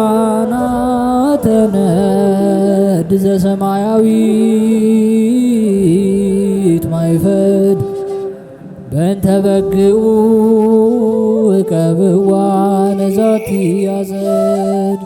ሊቃናተ ነድ ዘሰማያዊት ማይፈድ በእንተ በግዑ እቀብዋ ነዛቲ ያዘድ።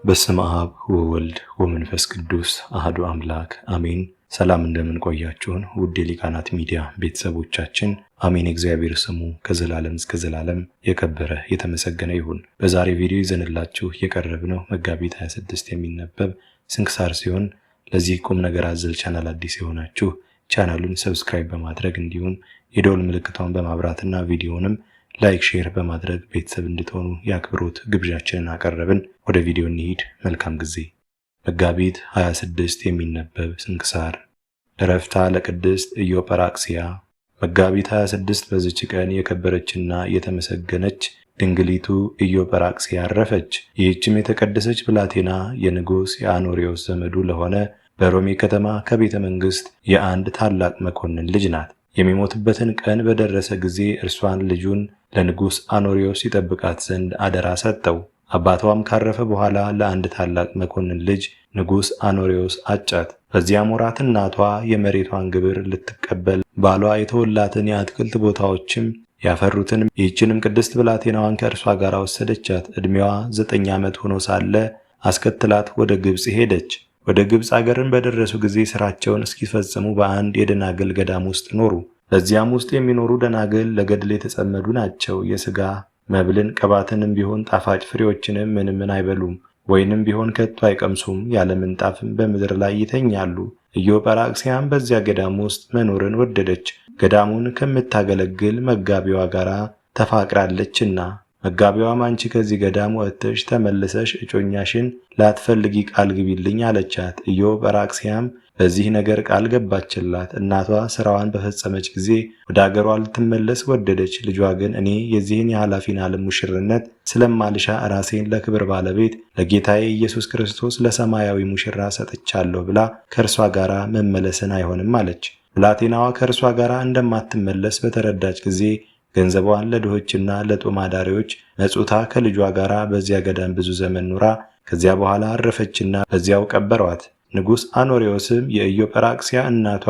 በስመ አብ ወወልድ ወመንፈስ ቅዱስ አሐዱ አምላክ አሜን። ሰላም እንደምን ቆያችሁን ውድ የሊቃናት ሚዲያ ቤተሰቦቻችን፣ አሜን። እግዚአብሔር ስሙ ከዘላለም እስከ ዘላለም የከበረ የተመሰገነ ይሁን። በዛሬ ቪዲዮ ይዘንላችሁ የቀረብነው መጋቢት 26 የሚነበብ ስንክሳር ሲሆን ለዚህ ቁም ነገር አዘል ቻናል አዲስ የሆናችሁ ቻናሉን ሰብስክራይብ በማድረግ እንዲሁም የደወል ምልክቷን በማብራትና ቪዲዮንም ላይክ ሼር በማድረግ ቤተሰብ እንድትሆኑ የአክብሮት ግብዣችንን አቀረብን። ወደ ቪዲዮ እንሂድ። መልካም ጊዜ። መጋቢት 26 የሚነበብ ስንክሳር። ዕረፍታ ለቅድስት ኢዮጵራክስያ። መጋቢት 26 በዚች ቀን የከበረችና የተመሰገነች ድንግሊቱ ኢዮጵራክስያ አረፈች። ይህችም የተቀደሰች ብላቴና የንጉሥ የአኖሪዎስ ዘመዱ ለሆነ በሮሜ ከተማ ከቤተ መንግሥት የአንድ ታላቅ መኮንን ልጅ ናት። የሚሞትበትን ቀን በደረሰ ጊዜ እርሷን ልጁን ለንጉሥ አኖሪዎስ ይጠብቃት ዘንድ አደራ ሰጠው። አባቷም ካረፈ በኋላ ለአንድ ታላቅ መኮንን ልጅ ንጉሥ አኖሪዎስ አጫት። በዚያም ወራት እናቷ የመሬቷን ግብር ልትቀበል ባሏ የተወላትን የአትክልት ቦታዎችም ያፈሩትን ይህችንም ቅድስት ብላቴናዋን ከእርሷ ጋር ወሰደቻት። ዕድሜዋ 9 ዓመት ሆኖ ሳለ አስከትላት ወደ ግብፅ ሄደች። ወደ ግብፅ አገርን በደረሱ ጊዜ ሥራቸውን እስኪፈጽሙ በአንድ የደናግል ገዳም ውስጥ ኖሩ። በዚያም ውስጥ የሚኖሩ ደናግል ለገድል የተጸመዱ ናቸው። የሥጋ መብልን ቅባትንም ቢሆን ጣፋጭ ፍሬዎችንም ምንም አይበሉም፣ ወይንም ቢሆን ከቶ አይቀምሱም። ያለ ምንጣፍም በምድር ላይ ይተኛሉ። ኢዮጵራክስያም በዚያ ገዳም ውስጥ መኖርን ወደደች፣ ገዳሙን ከምታገለግል መጋቢዋ ጋር ተፋቅራለችና። መጋቢዋም አንቺ ከዚህ ገዳም ወጥተሽ ተመልሰሽ እጮኛሽን ላትፈልጊ ቃል ግቢልኝ አለቻት። ኢዮጵራክስያም በዚህ ነገር ቃል ገባችላት። እናቷ ሥራዋን በፈጸመች ጊዜ ወደ አገሯ ልትመለስ ወደደች። ልጇ ግን እኔ የዚህን የኃላፊን ዓለም ሙሽርነት ስለማልሻ ራሴን ለክብር ባለቤት ለጌታዬ ኢየሱስ ክርስቶስ ለሰማያዊ ሙሽራ ሰጥቻለሁ ብላ ከእርሷ ጋር መመለስን አይሆንም አለች። ብላቴናዋ ከእርሷ ጋር እንደማትመለስ በተረዳች ጊዜ ገንዘቧን ለድሆችና ለጦም አዳሪዎች መጹታ ከልጇ ጋር በዚያ ገዳም ብዙ ዘመን ኑራ ከዚያ በኋላ አረፈችና በዚያው ቀበሯት። ንጉሥ አኖሪዎስም የኢዮጵራክስያ እናቷ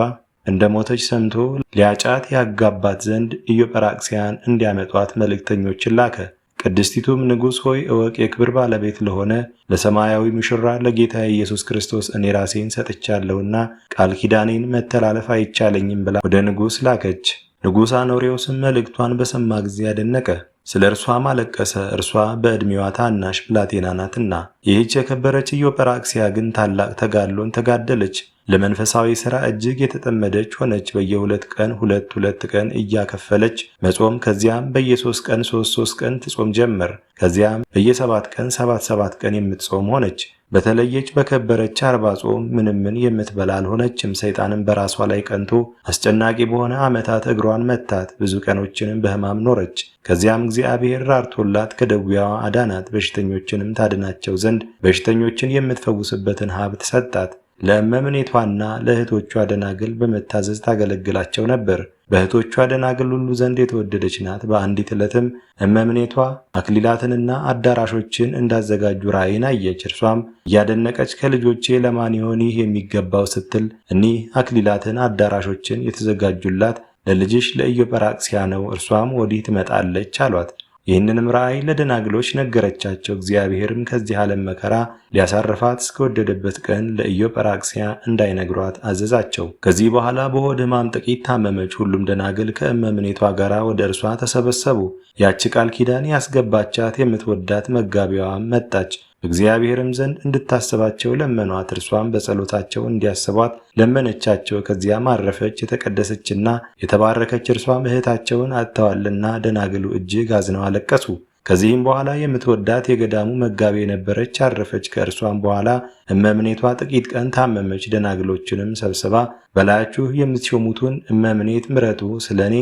እንደሞተች ሰምቶ ሊያጫት ያጋባት ዘንድ ኢዮጵራክስያን እንዲያመጧት መልእክተኞችን ላከ። ቅድስቲቱም ንጉሥ ሆይ እወቅ፣ የክብር ባለቤት ለሆነ ለሰማያዊ ሙሽራ ለጌታ ኢየሱስ ክርስቶስ እኔ ራሴን ሰጥቻለሁና ቃል ኪዳኔን መተላለፍ አይቻለኝም ብላ ወደ ንጉሥ ላከች። ንጉሥ አኖሪዎስም መልእክቷን በሰማ ጊዜ አደነቀ፣ ስለ እርሷም አለቀሰ። እርሷ በዕድሜዋ ታናሽ ብላቴና ናትና። ይህች የከበረች ኢዮጵራክስያ ግን ታላቅ ተጋድሎን ተጋደለች። ለመንፈሳዊ ሥራ እጅግ የተጠመደች ሆነች። በየ2 ቀን 2 ቀን እያከፈለች መጾም፣ ከዚያም በየ3 ቀን 3 ቀን ትጾም ጀመር። ከዚያም በየ7 ቀን 7 ቀን የምትጾም ሆነች። በተለየች በከበረች 40 ጾም ምንም የምትበላ አልሆነችም። ሰይጣንም በራሷ ላይ ቀንቶ አስጨናቂ በሆነ ዓመታት እግሯን መታት። ብዙ ቀኖችንም በሕማም ኖረች። ከዚያም እግዚአብሔር ራርቶላት ከደዌዋ አዳናት። በሽተኞችንም ታድናቸው ዘንድ በሽተኞችን የምትፈውስበትን ሀብት ሰጣት። ለእመምኔቷና ለእህቶቿ ደናግል በመታዘዝ ታገለግላቸው ነበር። በእህቶቿ ደናግል ሁሉ ዘንድ የተወደደች ናት። በአንዲት ዕለትም እመምኔቷ አክሊላትንና አዳራሾችን እንዳዘጋጁ ራእይን አየች። እርሷም እያደነቀች ከልጆቼ ለማን ይሆን ይህ የሚገባው ስትል እኒህ አክሊላትን አዳራሾችን የተዘጋጁላት ለልጅሽ ለኢዮጵራክስያ ነው፣ እርሷም ወዲህ ትመጣለች አሏት። ይህንንም ራእይ ለደናግሎች ነገረቻቸው። እግዚአብሔርም ከዚህ ዓለም መከራ ሊያሳርፋት እስከወደደበት ቀን ለኢዮጵራክስያ እንዳይነግሯት አዘዛቸው። ከዚህ በኋላ በሆድ ሕማም ጥቂት ታመመች። ሁሉም ደናግል ከእመምኔቷ ጋር ወደ እርሷ ተሰበሰቡ። ያች ቃል ኪዳን ያስገባቻት የምትወዳት መጋቢዋም መጣች። እግዚአብሔርም ዘንድ እንድታስባቸው ለመኗት። እርሷም በጸሎታቸው እንዲያስቧት ለመነቻቸው። ከዚያም አረፈች። የተቀደሰችና የተባረከች እርሷም እህታቸውን አጥተዋልና ደናግሉ እጅግ አዝነው አለቀሱ። ከዚህም በኋላ የምትወዳት የገዳሙ መጋቢ የነበረች አረፈች። ከእርሷም በኋላ እመምኔቷ ጥቂት ቀን ታመመች። ደናግሎችንም ሰብስባ በላያችሁ የምትሾሙትን እመምኔት ምረጡ፣ ስለኔ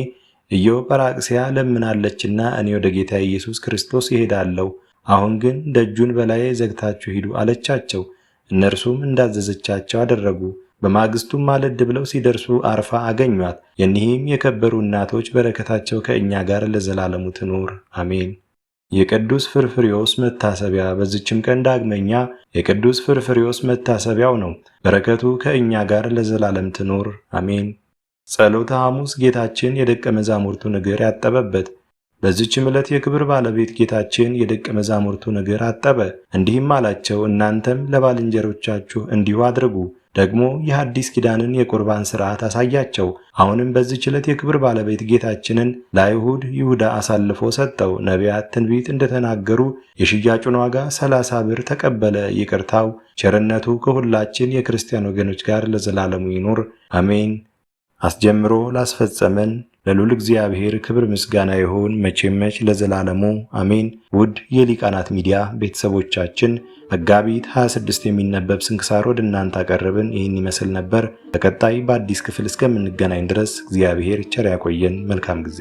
ኢዮጵራቅስያ ለምናለችና እኔ ወደ ጌታ ኢየሱስ ክርስቶስ እሄዳለሁ። አሁን ግን ደጁን በላዬ ዘግታችሁ ሂዱ አለቻቸው። እነርሱም እንዳዘዘቻቸው አደረጉ። በማግስቱም ማለድ ብለው ሲደርሱ አርፋ አገኟት። የኒህም የከበሩ እናቶች በረከታቸው ከእኛ ጋር ለዘላለሙ ትኑር አሜን። የቅዱስ ፍርፍርዮስ መታሰቢያ። በዚችም ቀን ዳግመኛ የቅዱስ ፍርፍርዮስ መታሰቢያው ነው። በረከቱ ከእኛ ጋር ለዘላለም ትኑር አሜን። ጸሎተ ሐሙስ ጌታችን የደቀ መዛሙርቱን እግር ያጠበበት። በዚችም ዕለት የክብር ባለቤት ጌታችን የደቀ መዛሙርቱን እግር አጠበ። እንዲህም አላቸው፣ እናንተም ለባልንጀሮቻችሁ እንዲሁ አድርጉ። ደግሞ የሐዲስ ኪዳንን የቁርባን ሥርዓት አሳያቸው። አሁንም በዚህች ዕለት የክብር ባለቤት ጌታችንን ለአይሁድ ይሁዳ አሳልፎ ሰጠው። ነቢያት ትንቢት እንደተናገሩ የሽያጩን ዋጋ 30 ብር ተቀበለ። ይቅርታው ቸርነቱ ከሁላችን የክርስቲያን ወገኖች ጋር ለዘላለሙ ይኑር አሜን። አስጀምሮ ላስፈጸመን ለልዑል እግዚአብሔር ክብር ምስጋና ይሁን መቼም ለዘላለሙ አሜን። ውድ የሊቃናት ሚዲያ ቤተሰቦቻችን መጋቢት 26 የሚነበብ ስንክሳር ወደ እናንተ አቀረብን። ይህን ይመስል ነበር። በቀጣይ በአዲስ ክፍል እስከምንገናኝ ድረስ እግዚአብሔር ቸር ያቆየን። መልካም ጊዜ